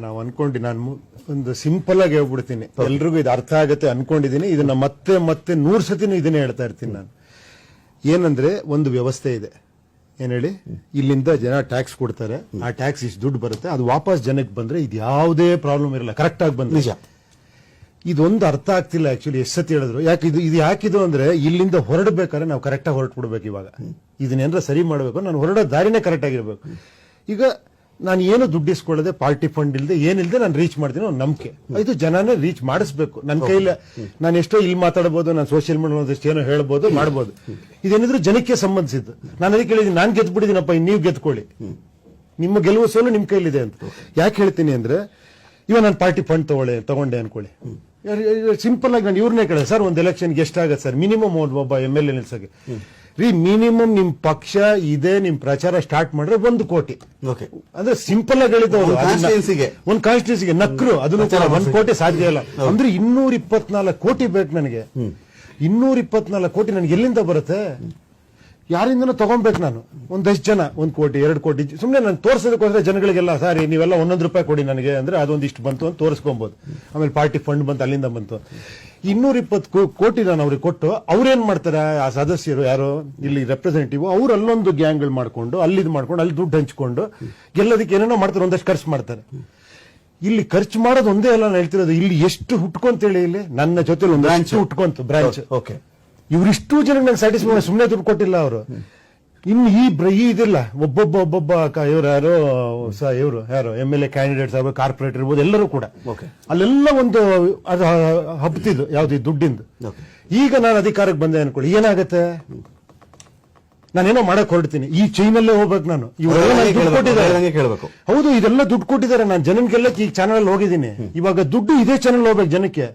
ನಾವು ನಾನು ಒಂದು ಸಿಂಪಲ್ ಆಗಿ ಹೇಳ್ಬಿಡ್ತೀನಿ, ಎಲ್ರಿಗೂ ಇದು ಅರ್ಥ ಆಗತ್ತೆ ಅನ್ಕೊಂಡಿದ್ದೀನಿ. ಇದನ್ನ ಮತ್ತೆ ಮತ್ತೆ 100 ಸತಿನೂ ಇದನ್ನೇ ಹೇಳ್ತಾ ಇರ್ತೀನಿ ನಾನು. ಏನಂದ್ರೆ ಒಂದು ವ್ಯವಸ್ಥೆ ಇದೆ, ಏನ್ ಹೇಳಿ, ಇಲ್ಲಿಂದ ಜನ ಟ್ಯಾಕ್ಸ್ ಕೊಡ್ತಾರೆ, ಆ ಟ್ಯಾಕ್ಸ್ ಇಷ್ಟು ದುಡ್ಡು ಬರುತ್ತೆ, ಅದು ವಾಪಸ್ ಜನಕ್ಕೆ ಬಂದ್ರೆ ಇದು ಯಾವುದೇ ಪ್ರಾಬ್ಲಮ್ ಇರಲ್ಲ, ಕರೆಕ್ಟ್ ಆಗಿ ಬಂದ್ರೆ. ನಿಜ, ಇದೊಂದು ಅರ್ಥ ಆಗ್ತಿಲ್ಲ ಆಕ್ಚುಲಿ, ಎಷ್ಟು ಸತಿ ಹೇಳಿದ್ರು. ಯಾಕೆ ಇದು ಯಾಕಿದು ಅಂದ್ರೆ, ಇಲ್ಲಿಂದ ಹೊರಡ್ಬೇಕಾದ್ರೆ ನಾವು ಕರೆಕ್ಟಾಗಿ ಹೊರಟ್ಬಿಡ್ಬೇಕು. ಇವಾಗ ಇದನ್ನೇನಾರ ಸರಿ ಮಾಡಬೇಕು, ನಾನು ಹೊರಡೋ ದಾರಿನೇ ಕರೆಕ್ಟ್ ಆಗಿರ್ಬೇಕು. ಈಗ ನಾನು ಏನು ದುಡ್ಡಿಸ್ಕೊಳ್ಳದೆ, ಪಾರ್ಟಿ ಫಂಡ್ ಇಲ್ಲದೆ ಏನಿಲ್ಲದೆ ನಾನು ರೀಚ್ ಮಾಡ್ತೀನಿ ಒಂದು ನಂಬಿಕೆ. ಇದು ಜನನೇ ರೀಚ್ ಮಾಡಿಸ್ಬೇಕು. ನನ್ನ ಕೈಲಿ ನಾನು ಎಷ್ಟೋ ಇಲ್ಲಿ ಮಾತಾಡಬಹುದು, ನಾನು ಸೋಷಿಯಲ್ ಮೀಡಿಯಾ ಏನೋ ಹೇಳ್ಬೋದು, ಮಾಡ್ಬೋದು. ಇದೇನಿದ್ರು ಜನಕ್ಕೆ ಸಂಬಂಧಿಸಿದ್ದು. ನಾನು ಅದಕ್ಕೆ ಹೇಳಿದ್ದೀನಿ, ನಾನು ಗೆದ್ಬಿಟ್ಟಿದ್ದೀನಪ್ಪ, ನೀವು ಗೆದ್ಕೊಳ್ಳಿ, ನಿಮ್ಮ ಗೆಲುವು ಸೋಲು ನಿಮ್ ಕೈಲಿದೆ ಅಂತ. ಯಾಕೆ ಹೇಳ್ತೀನಿ ಅಂದ್ರೆ, ಇವಾಗ ನಾನು ಪಾರ್ಟಿ ಫಂಡ್ ತಗೊಂಡೆ ಅನ್ಕೊಳ್ಳಿ, ಸಿಂಪಲ್ ಆಗಿ ನಾನು ಇವ್ರನ್ನೇ ಕೇಳಿದೆ, ಸರ್ ಒಂದು ಎಲೆಕ್ಷನ್ಗೆ ಎಷ್ಟಾಗತ್ತೆ ಸರ್ ಮಿನಿಮಮ್ ಒಬ್ಬ MLA ನಿಲ್ಸಕ್ಕೆ? ಮಿನಿಮಮ್ ನಿಮ್ ಪಕ್ಷ ಇದೆ, ನಿಮ್ ಪ್ರಚಾರ ಸ್ಟಾರ್ಟ್ ಮಾಡ್ರೆ 1 ಕೋಟಿ. ಅಂದ್ರೆ ಸಿಂಪಲ್ ಆಗಿ ಹೇಳಿದವರು ಒಂದು ಕಾನ್ಸ್ಟಿಟ್ಯೂನ್ಸಿಗೆ ನಕ್ರು, ಅದನ್ನು 1 ಕೋಟಿ ಸಾಧ್ಯ ಇಲ್ಲ. ಅಂದ್ರೆ 224 ಕೋಟಿ ಬೇಕು ನನಗೆ. 224 ಕೋಟಿ ನನಗೆ ಎಲ್ಲಿಂದ ಬರುತ್ತೆ? ಯಾರಿಂದನೂ ತಗೊಂಬೇಕು ನಾನು. ಒಂದಷ್ಟು ಜನ 1 ಕೋಟಿ 2 ಕೋಟಿ ಸುಮ್ಮನೆ ನಾನು ತೋರ್ಸೋದಕ್ಕೋಸ್ಕರ ಜನಗಳಿಗೆಲ್ಲ, ಸಾರಿ ನೀವೆಲ್ಲ 1 ರೂಪಾಯಿ ಕೊಡಿ ನನಗೆ ಅಂದ್ರೆ ಅದೊಂದಿಷ್ಟು ಬಂತು ಅಂತ ತೋರಿಸ್ಕೊಬಹುದು. ಆಮೇಲೆ ಪಾರ್ಟಿ ಫಂಡ್ ಬಂತು, ಅಲ್ಲಿಂದ ಬಂತು. 220 ಕೋಟಿ ನಾನು ಅವ್ರಿಗೆ ಕೊಟ್ಟು, ಅವ್ರೇನ್ ಮಾಡ್ತಾರೆ, ಆ ಸದಸ್ಯರು ಯಾರು ಇಲ್ಲಿ ರೆಪ್ರೆಸೆಂಟೇಟಿವ್, ಅವ್ರು ಅಲ್ಲೊಂದು ಗ್ಯಾಂಗ್ಗಳು ಮಾಡ್ಕೊಂಡು, ಅಲ್ಲಿ ಮಾಡ್ಕೊಂಡು, ಅಲ್ಲಿ ದುಡ್ಡು ಹಂಚ್ಕೊಂಡು ಗೆಲ್ಲೋದಕ್ಕೆ ಏನೇನೋ ಮಾಡ್ತಾರೆ, ಒಂದಷ್ಟು ಖರ್ಚು ಮಾಡ್ತಾರೆ. ಇಲ್ಲಿ ಖರ್ಚು ಮಾಡೋದು ಒಂದೇ ಅಲ್ಲ ನಾನು ಹೇಳ್ತಿರೋದು, ಇಲ್ಲಿ ಎಷ್ಟು ಹುಟ್ಕೊಂತೇಳಿ, ಇಲ್ಲಿ ನನ್ನ ಜೊತೆ ಒಂದು ಹುಟ್ಕೊಂತು ಬ್ರಾಂಚ್. ಇವರಿಷ್ಟು ಜನಕ್ಕೆ ನಾನು ಸ್ಯಾಟಿಸ್ಫೈ, ಸುಮ್ಮನೆ ದುಡ್ಡು ಕೊಟ್ಟಿಲ್ಲ ಅವರು. ಇನ್ನು ಈ ಇದಿಲ್ಲ, ಒಬ್ಬೊಬ್ಬ ಇವ್ರು ಯಾರು MLA ಕ್ಯಾಂಡಿಡೇಟ್ಸ್ ಅವರು, ಕಾರ್ಪೊರೇಟ್ ಇರ್ಬೋದು, ಎಲ್ಲರೂ ಕೂಡ ಅಲ್ಲೆಲ್ಲ ಒಂದು ಅದು ಹಬ್ತಿದ್ದು ಯಾವ್ದು ದುಡ್ಡಿಂದು. ಈಗ ನಾನು ಅಧಿಕಾರಕ್ಕೆ ಬಂದೆ ಅನ್ಕೊಳ್ಳಿ, ಏನಾಗತ್ತೆ? ನಾನೇನೋ ಮಾಡಕ್ ಹೊರಡ್ತೀನಿ, ಈ ಚೈನಲ್ಲೇ ಹೋಗ್ಬೇಕು ನಾನು. ಕೇಳಬೇಕು, ಹೌದು, ಇದೆಲ್ಲ ದುಡ್ಡು ಕೊಟ್ಟಿದ್ದಾರೆ. ನಾನು ಜನನ್ಗೆಲ್ಲ ಈಗ ಚಾನಲ್ ಹೋಗಿದ್ದೀನಿ. ಇವಾಗ ದುಡ್ಡು ಇದೇ ಚಾನಲ್ ಹೋಗ್ಬೇಕು ಜನಕ್ಕೆ.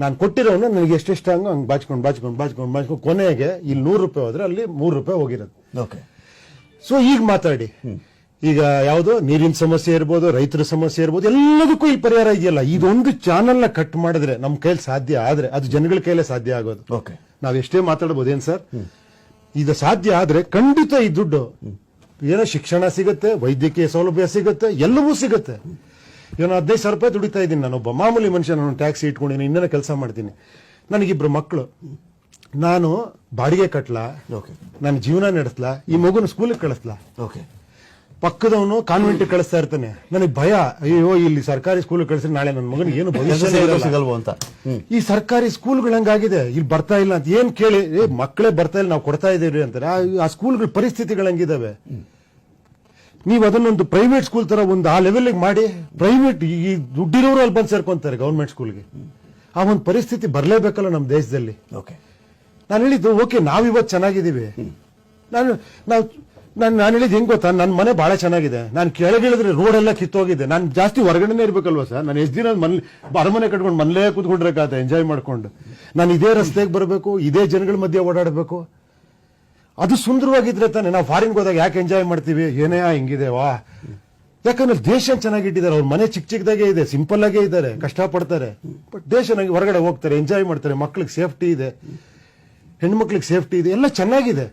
ನಾನು ಕೊಟ್ಟಿರೋನು ನನಗೆ ಎಷ್ಟೆಷ್ಟು ಹಂಗೆ ಬಾಚ್ಕೊಂಡು ಕೊನೆಗೆ ಇಲ್ಲಿ 100 ರೂಪಾಯಿ ಹೋದ್ರೆ ಅಲ್ಲಿ 3 ರೂಪಾಯಿ ಹೋಗಿರೋದು. ಸೊ ಈಗ ಮಾತಾಡಿ, ಈಗ ಯಾವ್ದು ನೀರಿನ ಸಮಸ್ಯೆ ಇರ್ಬೋದು, ರೈತರ ಸಮಸ್ಯೆ ಇರ್ಬೋದು, ಎಲ್ಲದಕ್ಕೂ ಈ ಪರಿಹಾರ ಇದೆಯಲ್ಲ. ಇದೊಂದು ಚಾನಲ್ ನ ಕಟ್ ಮಾಡಿದ್ರೆ ನಮ್ಮ ಕೈಲಿ ಸಾಧ್ಯ ಆದ್ರೆ, ಅದು ಜನಗಳ ಕೈಲೇ ಸಾಧ್ಯ ಆಗೋದು. ನಾವ್ ಎಷ್ಟೇ ಮಾತಾಡ್ಬೋದು, ಏನ್ ಸರ್, ಇದು ಸಾಧ್ಯ ಆದ್ರೆ ಖಂಡಿತ ಈ ದುಡ್ಡು ಏನೋ ಶಿಕ್ಷಣ ಸಿಗುತ್ತೆ, ವೈದ್ಯಕೀಯ ಸೌಲಭ್ಯ ಸಿಗುತ್ತೆ, ಎಲ್ಲವೂ ಸಿಗುತ್ತೆ. ಇವನು 15,000 ರೂಪಾಯಿ ದುಡಿತಾ ಇದ್ದೀನಿ, ನಾನೊಬ್ಬ ಮಾಮೂಲಿ ಮನುಷ್ಯ, ನಾನು ಟ್ಯಾಕ್ಸಿ ಇಟ್ಕೊಂಡಿದ್ದೀನಿ, ಇನ್ನೇನೋ ಕೆಲಸ ಮಾಡ್ತೀನಿ. ನನಗಿಬ್ರು ಮಕ್ಕಳು, ನಾನು ಬಾಡಿಗೆ ಕಟ್ಲಾ, ನನ್ನ ಜೀವನ ನಡೆಸ್ಲಾ, ಈ ಮಗುನ ಸ್ಕೂಲಿಗೆ ಕಳಿಸ್ಲಾ, ಪಕ್ಕದವನು ಕಾನ್ವೆಂಟ್ ಕಳಿಸ್ತಾ ಇರ್ತಾನೆ. ನನಗೆ ಭಯ, ಅಯ್ಯೋ ಇಲ್ಲಿ ಸರ್ಕಾರಿ ಸ್ಕೂಲ್ ಕಳಿಸಿದ್ರೆ ನಾಳೆ ನನ್ನ ಮಗನಿಗೆ ಏನು ಭವಿಷ್ಯ ಸಿಗಲ್ವೋ ಅಂತ. ಈ ಸರ್ಕಾರಿ ಸ್ಕೂಲ್ಗಳು ಹಂಗಾಗಿದೆ, ಇಲ್ಲಿ ಬರ್ತಾ ಇಲ್ಲ ಅಂತ ಏನ್ ಕೇಳಿ, ಮಕ್ಕಳೇ ಬರ್ತಾ ಇಲ್ಲ, ನಾವು ಕೊಡ್ತಾ ಇದೀವಿ ಅಂತಾರೆ. ಆ ಸ್ಕೂಲ್ಗಳ ಪರಿಸ್ಥಿತಿಗಳು ಹಂಗಿದಾವೆ. ನೀವು ಅದನ್ನೊಂದು ಪ್ರೈವೇಟ್ ಸ್ಕೂಲ್ ತರ ಒಂದು ಆ ಲೆವೆಲ್ಗೆ ಮಾಡಿ, ಪ್ರೈವೇಟ್ ಈ ದುಡ್ಡಿರೋರು ಅಲ್ಲಿ ಬಂದು ಸೇರ್ಕೊಂತಾರೆ ಗವರ್ಮೆಂಟ್ ಸ್ಕೂಲ್ಗೆ. ಆ ಒಂದು ಪರಿಸ್ಥಿತಿ ಬರಲೇಬೇಕಲ್ಲ ನಮ್ಮ ದೇಶದಲ್ಲಿ. ನಾನು ಹೇಳಿದ್ದು, ಓಕೆ ನಾವಿವತ್ತು ಚೆನ್ನಾಗಿದ್ದೀವಿ. ನಾನು ಹೇಳಿದ್ದು ಹೆಂಗ್ ಗೊತ್ತಾ, ನನ್ನ ಮನೆ ಬಹಳ ಚೆನ್ನಾಗಿದೆ, ನಾನು ಕೆಳಗಿಳಿದ್ರೆ ರೋಡ್ ಎಲ್ಲ ಕಿತ್ತೋಗಿದೆ, ನಾನು ಜಾಸ್ತಿ ಹೊರಗಡೆನೇ ಇರ್ಬೇಕಲ್ವಾ ಸರ್? ನಾನು ಎಷ್ಟು ದಿನ ಅರಮನೆ ಕಟ್ಕೊಂಡು ಮನೇಲೇ ಕೂತ್ಕೊಂಡಿರಕಾತ ಎಂಜಾಯ್ ಮಾಡ್ಕೊಂಡು, ನಾನು ಇದೇ ರಸ್ತೆಗೆ ಬರಬೇಕು, ಇದೇ ಜನಗಳ ಮಧ್ಯೆ ಓಡಾಡಬೇಕು. ಅದು ಸುಂದರವಾಗಿದ್ರೆ ತಾನೆ. ನಾವು ಫಾರಿನ್ಗೆ ಹೋದಾಗ ಯಾಕೆ ಎಂಜಾಯ್ ಮಾಡ್ತೀವಿ, ಏನೇ ಹಿಂಗಿದೆ ವಾ, ಯಾಕಂದ್ರೆ ದೇಶ ಚೆನ್ನಾಗಿಟ್ಟಿದ್ದಾರೆ. ಅವ್ರ ಮನೆ ಚಿಕ್ಕದಾಗೆ ಇದೆ, ಸಿಂಪಲ್ ಆಗೇ ಇದ್ದಾರೆ, ಕಷ್ಟಪಡ್ತಾರೆ. ಬಟ್ ದೇಶ ಹೊರಗಡೆ ಹೋಗ್ತಾರೆ, ಎಂಜಾಯ್ ಮಾಡ್ತಾರೆ, ಮಕ್ಳಿಗೆ ಸೇಫ್ಟಿ ಇದೆ, ಹೆಣ್ಮಕ್ಳಿಗೆ ಸೇಫ್ಟಿ ಇದೆ, ಎಲ್ಲ ಚೆನ್ನಾಗಿದೆ.